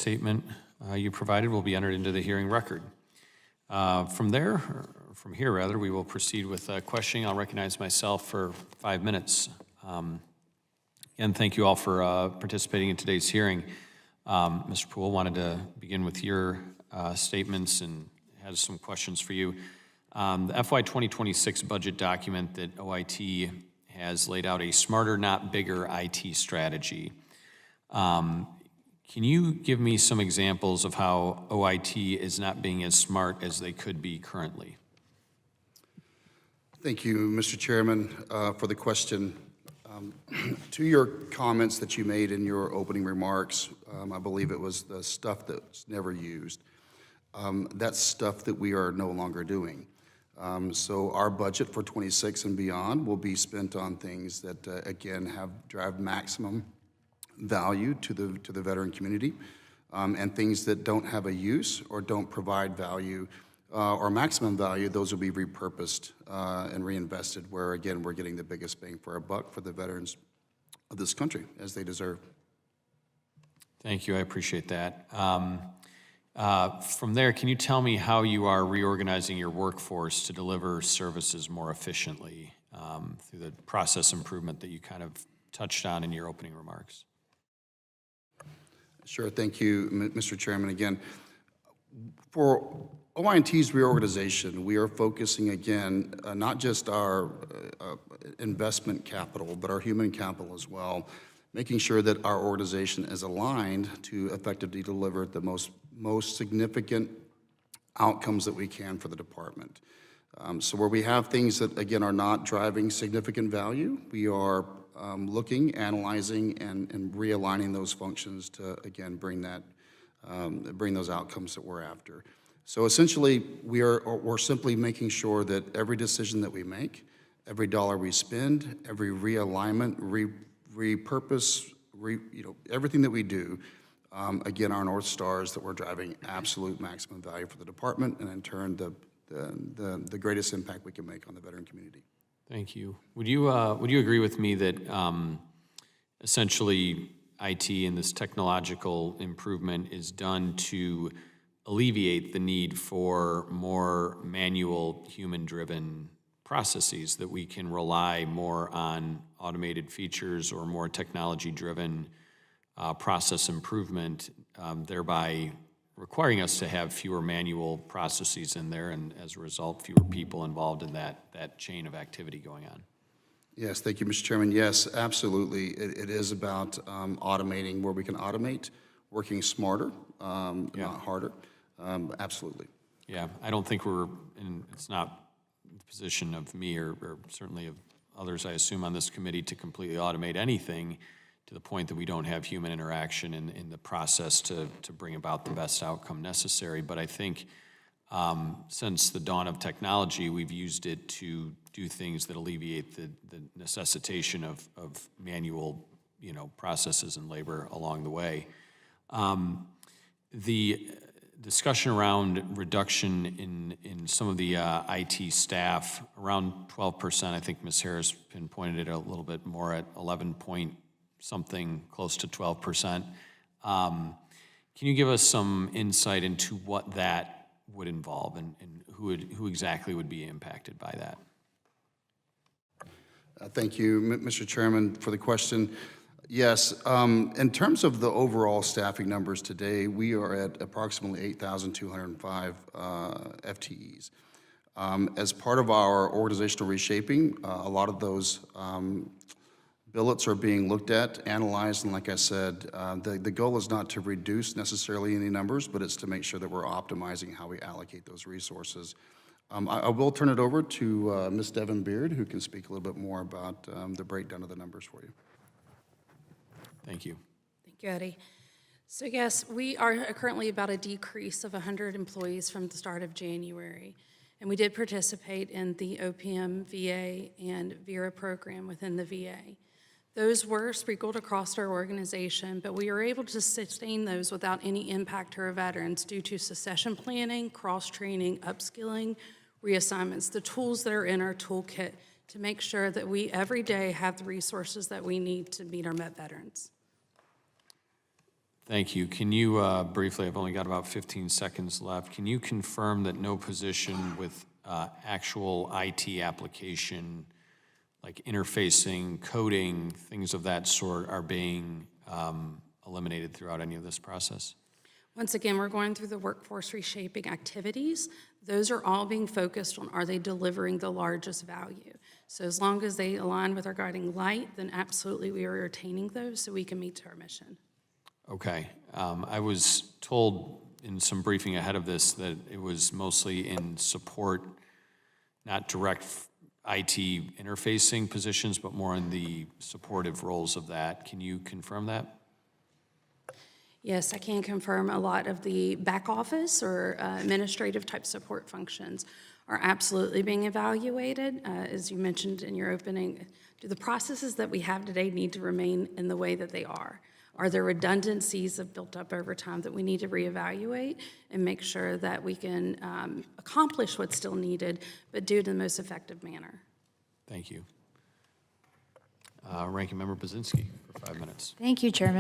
Statement you provided will be entered into the hearing record. From here, we will proceed with questioning. I'll recognize myself for 5 minutes. Again, thank you all for participating in today's hearing. Mr. Poole, wanted to begin with your statements and has some questions for you. The FY 2026 budget document that OIT has laid out a smarter, not bigger IT strategy. Can you give me some examples of how OIT is not being as smart as they could be currently? Thank you, Mr. Chairman, for the question. To your comments that you made in your opening remarks, I believe it was the stuff that's never used. That's stuff that we are no longer doing. So our budget for 26 and beyond will be spent on things that, again, drive maximum value to the veteran community, and things that don't have a use or don't provide value or maximum value, those will be repurposed and reinvested where, again, we're getting the biggest bang for our buck for the veterans of this country, as they deserve. Thank you, I appreciate that. From there, can you tell me how you are reorganizing your workforce to deliver services more efficiently through the process improvement that you kind of touched on in your opening remarks? Sure, thank you, Mr. Chairman. Again, for OIT's reorganization, we are focusing, again, not just our investment capital, but our human capital as well, making sure that our organization is aligned to effectively deliver the most significant outcomes that we can for the department. So where we have things that, again, are not driving significant value, we are looking, analyzing, and realigning those functions to, again, bring those outcomes that we're after. So essentially, we're simply making sure that every decision that we make, every dollar we spend, every realignment, repurpose, everything that we do, again, our North Stars that we're driving absolute maximum value for the department, and in turn, the greatest impact we can make on the veteran community. Thank you. Would you agree with me that essentially IT and this technological improvement is done to alleviate the need for more manual, human-driven processes, that we can rely more on automated features or more technology-driven process improvement, thereby requiring us to have fewer manual processes in there, and as a result, fewer people involved in that chain of activity going on? Yes, thank you, Mr. Chairman. Yes, absolutely. It is about automating where we can automate, working smarter, not harder. Absolutely. Yeah, I don't think it's not the position of me or certainly of others, I assume, on this committee to completely automate anything to the point that we don't have human interaction in the process to bring about the best outcome necessary. But I think since the dawn of technology, we've used it to do things that alleviate the necessitation of manual, processes and labor along the way. The discussion around reduction in some of the IT staff, around 12%, I think Ms. Harris pinpointed it a little bit more at 11 point something, close to 12%. Can you give us some insight into what that would involve and who exactly would be impacted by that? Thank you, Mr. Chairman, for the question. Yes, in terms of the overall staffing numbers today, we are at approximately 8,205 FTEs. As part of our organizational reshaping, a lot of those billets are being looked at, analyzed, and like I said, the goal is not to reduce necessarily any numbers, but it's to make sure that we're optimizing how we allocate those resources. I will turn it over to Ms. Devin Beard, who can speak a little bit more about the breakdown of the numbers for you. Thank you. Thank you, Eddie. So yes, we are currently about a decrease of 100 employees from the start of January. And we did participate in the OPM VA and VERA program within the VA. Those were sprinkled across our organization, but we were able to sustain those without any impact to our veterans due to succession planning, cross-training, upskilling, reassignments, the tools that are in our toolkit to make sure that we every day have the resources that we need to meet our Met veterans. Thank you. Can you briefly, I've only got about 15 seconds left, can you confirm that no position with actual IT application, like interfacing, coding, things of that sort, are being eliminated throughout any of this process? Once again, we're going through the workforce reshaping activities. Those are all being focused on, are they delivering the largest value? So as long as they align with our guiding light, then absolutely we are retaining those so we can meet our mission. Okay. I was told in some briefing ahead of this that it was mostly in support, not direct IT interfacing positions, but more in the supportive roles of that. Can you confirm that? Yes, I can confirm a lot of the back office or administrative type support functions are absolutely being evaluated. As you mentioned in your opening, do the processes that we have today need to remain in the way that they are? Are there redundancies that have built up over time that we need to reevaluate and make sure that we can accomplish what's still needed, but do it in the most effective manner? Thank you. Ranking Member Bazinski for 5 minutes. Thank you, Chairman.